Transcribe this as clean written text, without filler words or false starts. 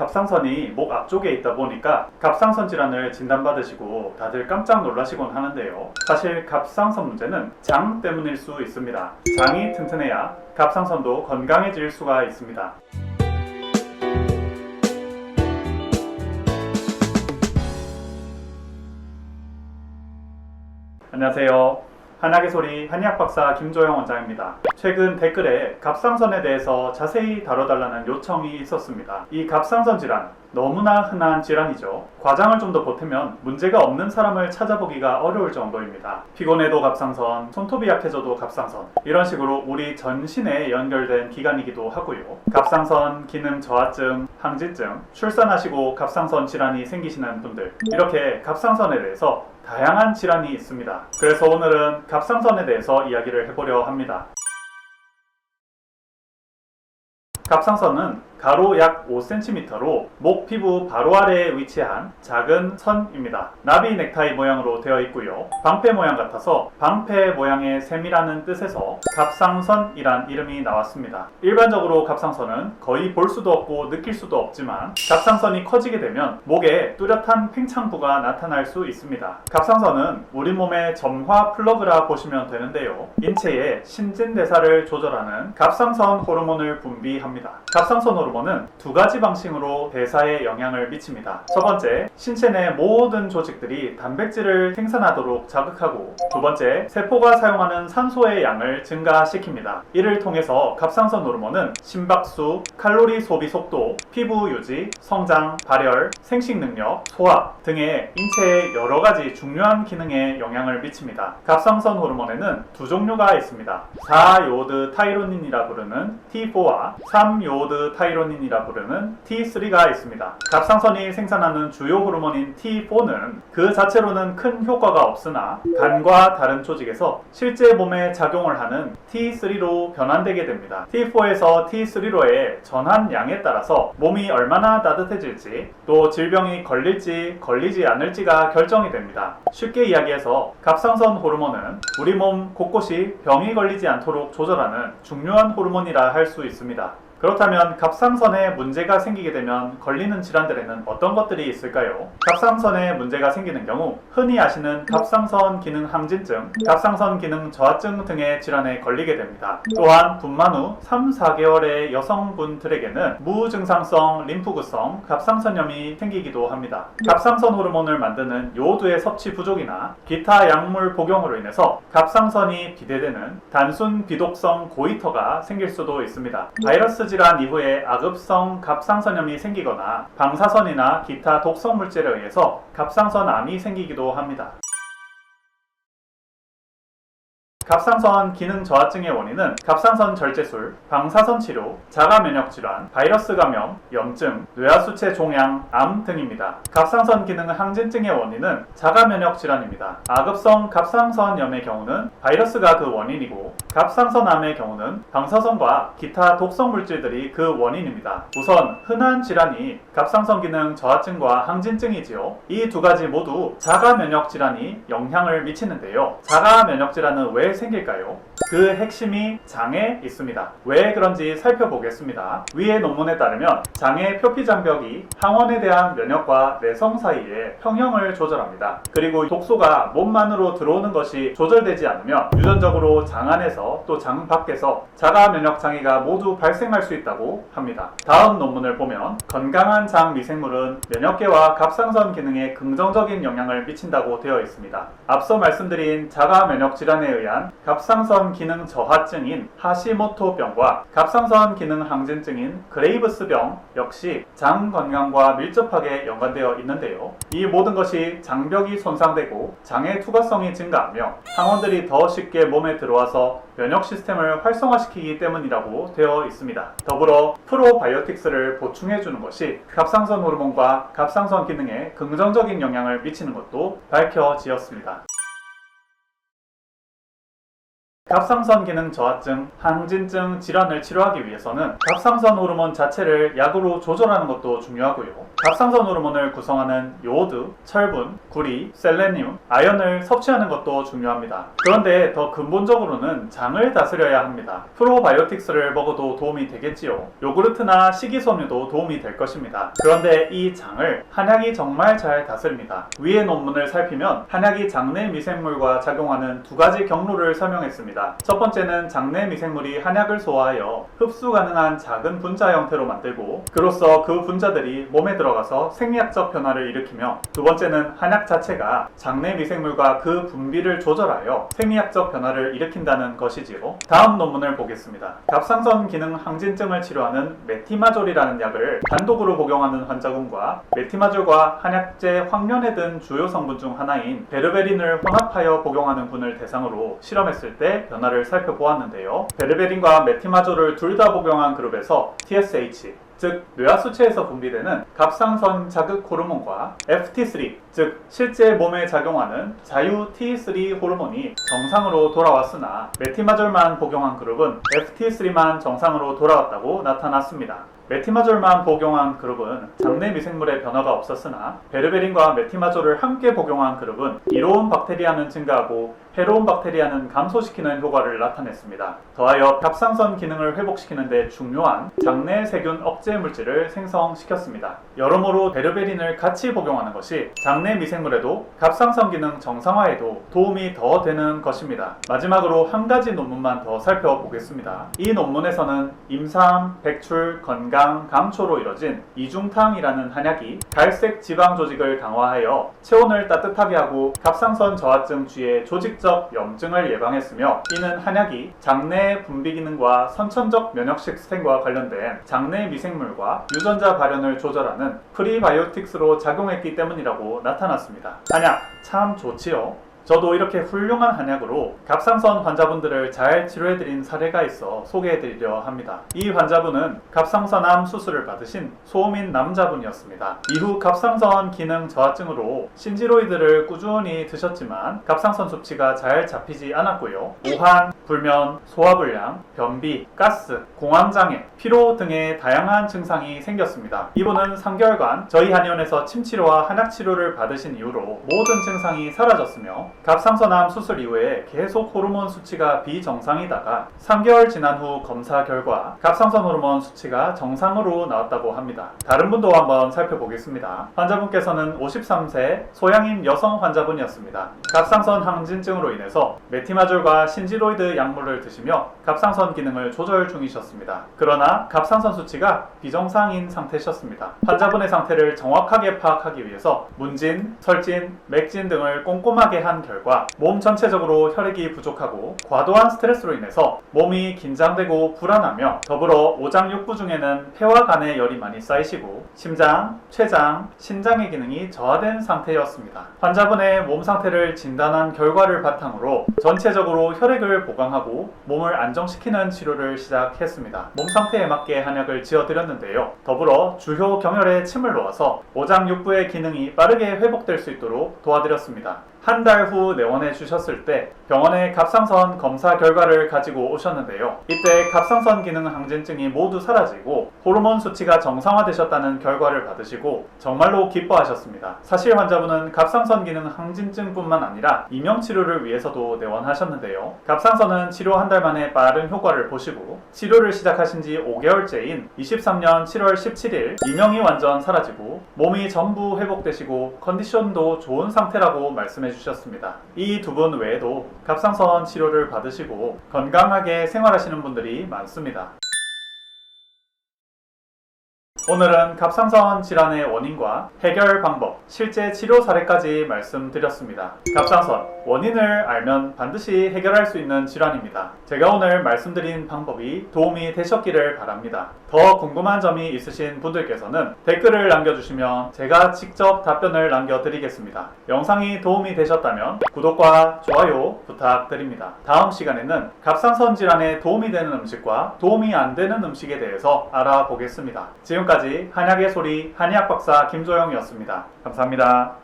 갑상선이 목 앞쪽에 있다 보니까 갑상선 질환을 진단받으시고 다들 깜짝 놀라시곤 하는데요. 사실 갑상선 문제는 장 때문일 수 있습니다. 장이 튼튼해야 갑상선도 건강해질 수가 있습니다. 안녕하세요. 한약의 소리 한의학 박사 김조영 원장입니다. 최근 댓글에 갑상선에 대해서 자세히 다뤄달라는 요청이 있었습니다. 이 갑상선 질환 너무나 흔한 질환이죠. 과장을 좀 더 보태면 문제가 없는 사람을 찾아보기가 어려울 정도입니다. 피곤해도 갑상선, 손톱이 약해져도 갑상선, 이런 식으로 우리 전신에 연결된 기관이기도 하고요. 갑상선 기능 저하증, 항진증, 출산하시고 갑상선 질환이 생기시는 분들, 이렇게 갑상선에 대해서 다양한 질환이 있습니다. 그래서 오늘은 갑상선에 대해서 이야기를 해보려 합니다. 갑상선은 가로 약 5cm로 목 피부 바로 아래에 위치한 작은 선입니다. 나비 넥타이 모양으로 되어 있고요. 방패 모양 같아서 방패 모양의 셈이라는 뜻에서 갑상선이란 이름이 나왔습니다. 일반적으로 갑상선은 거의 볼 수도 없고 느낄 수도 없지만 갑상선이 커지게 되면 목에 뚜렷한 팽창부가 나타날 수 있습니다. 갑상선은 우리 몸의 점화 플러그라 보시면 되는데요. 인체의 신진대사를 조절하는 갑상선 호르몬을 분비합니다. 갑상선 호르몬은 두 가지 방식으로 대사에 영향을 미칩니다. 첫 번째, 신체 내 모든 조직들이 단백질을 생산하도록 자극하고, 두 번째, 세포가 사용하는 산소의 양을 증가시킵니다. 이를 통해서 갑상선 호르몬은 심박수, 칼로리 소비 속도, 피부 유지, 성장, 발열, 생식 능력, 소화 등의 인체의 여러 가지 중요한 기능에 영향을 미칩니다. 갑상선 호르몬에는 두 종류가 있습니다. 4요오드 타이로닌이라 부르는 T4와 3요오드 타이로닌이라 부르는 T3가 있습니다. 갑상선이 생산하는 주요 호르몬인 T4는 그 자체로는 큰 효과가 없으나 간과 다른 조직에서 실제 몸에 작용을 하는 T3로 변환되게 됩니다. T4에서 T3로의 전환 양에 따라서 몸이 얼마나 따뜻해질지, 또 질병이 걸릴지 걸리지 않을지가 결정이 됩니다. 쉽게 이야기해서 갑상선 호르몬은 우리 몸 곳곳이 병이 걸리지 않도록 조절하는 중요한 호르몬이라 할 수 있습니다. 그렇다면 갑상선에 문제가 생기게 되면 걸리는 질환들에는 어떤 것들이 있을까요? 갑상선에 문제가 생기는 경우 흔히 아시는 갑상선 기능 항진증, 갑상선 기능 저하증 등의 질환에 걸리게 됩니다. 또한 분만 후 3-4개월의 여성분들에게는 무증상성 림프구성 갑상선염이 생기기도 합니다. 갑상선 호르몬을 만드는 요오드의 섭취 부족이나 기타 약물 복용으로 인해서 갑상선이 비대되는 단순 비독성 고이터가 생길 수도 있습니다. 바이러스 질환 이후에 악읍성 갑상선염이 생기거나 방사선이나 기타 독성 물질에 의해서 갑상선암이 생기기도 합니다. 갑상선 기능 저하증의 원인은 갑상선 절제술, 방사선 치료, 자가 면역 질환, 바이러스 감염, 염증, 뇌하수체 종양, 암 등입니다. 갑상선 기능 항진증의 원인은 자가 면역 질환입니다. 악읍성 갑상선염의 경우는 바이러스가 그 원인이고, 갑상선암의 경우는 방사선과 기타 독성 물질들이 그 원인입니다. 우선 흔한 질환이 갑상선 기능 저하증과 항진증이지요. 이 두 가지 모두 자가 면역 질환이 영향을 미치는데요. 자가 면역 질환은 왜 생길까요? 그 핵심이 장에 있습니다. 왜 그런지 살펴보겠습니다. 위의 논문에 따르면 장의 표피장벽이 항원에 대한 면역과 내성 사이에 평형을 조절합니다. 그리고 독소가 몸 안으로 들어오는 것이 조절되지 않으면 유전적으로 장 안에서 또 장 밖에서 자가 면역 장애가 모두 발생할 수 있다고 합니다. 다음 논문을 보면 건강한 장 미생물은 면역계와 갑상선 기능에 긍정적인 영향을 미친다고 되어 있습니다. 앞서 말씀드린 자가 면역 질환에 의한 갑상선 기능 저하증인 하시모토병과 갑상선 기능 항진증인 그레이브스병 역시 장 건강과 밀접하게 연관되어 있는데요. 이 모든 것이 장벽이 손상되고 장의 투과성이 증가하며 항원들이 더 쉽게 몸에 들어와서 면역 시스템을 활성화시키기 때문이라고 되어 있습니다. 더불어 프로바이오틱스를 보충해주는 것이 갑상선 호르몬과 갑상선 기능에 긍정적인 영향을 미치는 것도 밝혀지었습니다. 갑상선 기능 저하증, 항진증 질환을 치료하기 위해서는 갑상선 호르몬 자체를 약으로 조절하는 것도 중요하고요. 갑상선 호르몬을 구성하는 요오드, 철분, 구리, 셀레늄, 아연을 섭취하는 것도 중요합니다. 그런데 더 근본적으로는 장을 다스려야 합니다. 프로바이오틱스를 먹어도 도움이 되겠지요. 요구르트나 식이섬유도 도움이 될 것입니다. 그런데 이 장을 한약이 정말 잘 다스립니다. 위의 논문을 살피면 한약이 장내 미생물과 작용하는 두 가지 경로를 설명했습니다. 첫 번째는 장내 미생물이 한약을 소화하여 흡수 가능한 작은 분자 형태로 만들고 그로써 그 분자들이 몸에 들어가서 생리학적 변화를 일으키며, 두 번째는 한약 자체가 장내 미생물과 그 분비를 조절하여 생리학적 변화를 일으킨다는 것이지요. 다음 논문을 보겠습니다. 갑상선 기능 항진증을 치료하는 메티마졸이라는 약을 단독으로 복용하는 환자군과 메티마졸과 한약재 황련에 든 주요 성분 중 하나인 베르베린을 혼합하여 복용하는 군을 대상으로 실험했을 때 변화를 살펴보았는데요. 베르베린과 메티마졸을 둘 다 복용한 그룹에서 TSH, 즉 뇌하수체에서 분비되는 갑상선 자극 호르몬과 FT3, 즉 실제 몸에 작용하는 자유 T3 호르몬이 정상으로 돌아왔으나 메티마졸만 복용한 그룹은 FT3만 정상으로 돌아왔다고 나타났습니다. 메티마졸만 복용한 그룹은 장내 미생물의 변화가 없었으나 베르베린과 메티마졸을 함께 복용한 그룹은 이로운 박테리아는 증가하고 해로운 박테리아는 감소시키는 효과를 나타냈습니다. 더하여 갑상선 기능을 회복시키는 데 중요한 장내 세균 억제 물질을 생성시켰습니다. 여러모로 베르베린을 같이 복용하는 것이 장내 미생물에도 갑상선 기능 정상화에도 도움이 더 되는 것입니다. 마지막으로 한 가지 논문만 더 살펴보겠습니다. 이 논문에서는 임상, 백출, 건강, 감초로 이뤄진 이중탕이라는 한약이 갈색 지방 조직을 강화하여 체온을 따뜻하게 하고 갑상선 저하증 주의 조직적 염증을 예방했으며, 이는 한약이 장내 분비 기능과 선천적 면역 시스템과 관련된 장내 미생물과 유전자 발현을 조절하는 프리바이오틱스로 작용했기 때문이라고 나타났습니다. 한약 참 좋지요? 저도 이렇게 훌륭한 한약으로 갑상선 환자분들을 잘 치료해드린 사례가 있어 소개해드리려 합니다. 이 환자분은 갑상선암 수술을 받으신 소음인 남자분이었습니다. 이후 갑상선 기능 저하증으로 신지로이드를 꾸준히 드셨지만 갑상선 수치가 잘 잡히지 않았고요. 오한, 불면, 소화불량, 변비, 가스, 공황장애, 피로 등의 다양한 증상이 생겼습니다. 이분은 3개월간 저희 한의원에서 침치료와 한약치료를 받으신 이후로 모든 증상이 사라졌으며 갑상선암 수술 이후에 계속 호르몬 수치가 비정상이다가 3개월 지난 후 검사 결과 갑상선 호르몬 수치가 정상으로 나왔다고 합니다. 다른 분도 한번 살펴보겠습니다. 환자분께서는 53세 소양인 여성 환자분이었습니다. 갑상선 항진증으로 인해서 메티마졸과 신지로이드 약물을 드시며 갑상선 기능을 조절 중이셨습니다. 그러나 갑상선 수치가 비정상인 상태셨습니다. 환자분의 상태를 정확하게 파악하기 위해서 문진, 설진, 맥진 등을 꼼꼼하게 한 결과 몸 전체적으로 혈액이 부족하고 과도한 스트레스로 인해서 몸이 긴장되고 불안하며, 더불어 오장육부 중에는 폐와 간에 열이 많이 쌓이시고 심장, 췌장, 신장의 기능이 저하된 상태였습니다. 환자분의 몸 상태를 진단한 결과를 바탕으로 전체적으로 혈액을 보강하고 몸을 안정시키는 치료를 시작했습니다. 몸 상태에 맞게 한약을 지어드렸는데요. 더불어 주효 경혈에 침을 놓아서 오장육부의 기능이 빠르게 회복될 수 있도록 도와드렸습니다. 한 달 후 내원해 주셨을 때 병원에 갑상선 검사 결과를 가지고 오셨는데요. 이때 갑상선 기능 항진증이 모두 사라지고 호르몬 수치가 정상화되셨다는 결과를 받으시고 정말로 기뻐하셨습니다. 사실 환자분은 갑상선 기능 항진증뿐만 아니라 이명치료를 위해서도 내원하셨는데요. 갑상선은 치료 한 달 만에 빠른 효과를 보시고 치료를 시작하신 지 5개월째인 23년 7월 17일 이명이 완전 사라지고 몸이 전부 회복되시고 컨디션도 좋은 상태라고 말씀해 주셨습니다. 이 두 분 외에도 갑상선 치료를 받으시고 건강하게 생활하시는 분들이 많습니다. 오늘은 갑상선 질환의 원인과 해결 방법, 실제 치료 사례까지 말씀드렸습니다. 갑상선, 원인을 알면 반드시 해결할 수 있는 질환입니다. 제가 오늘 말씀드린 방법이 도움이 되셨기를 바랍니다. 더 궁금한 점이 있으신 분들께서는 댓글을 남겨주시면 제가 직접 답변을 남겨드리겠습니다. 영상이 도움이 되셨다면 구독과 좋아요 부탁드립니다. 다음 시간에는 갑상선 질환에 도움이 되는 음식과 도움이 안 되는 음식에 대해서 알아보겠습니다. 지금까지 한약의 소리 한의학 박사 김조영이었습니다. 감사합니다.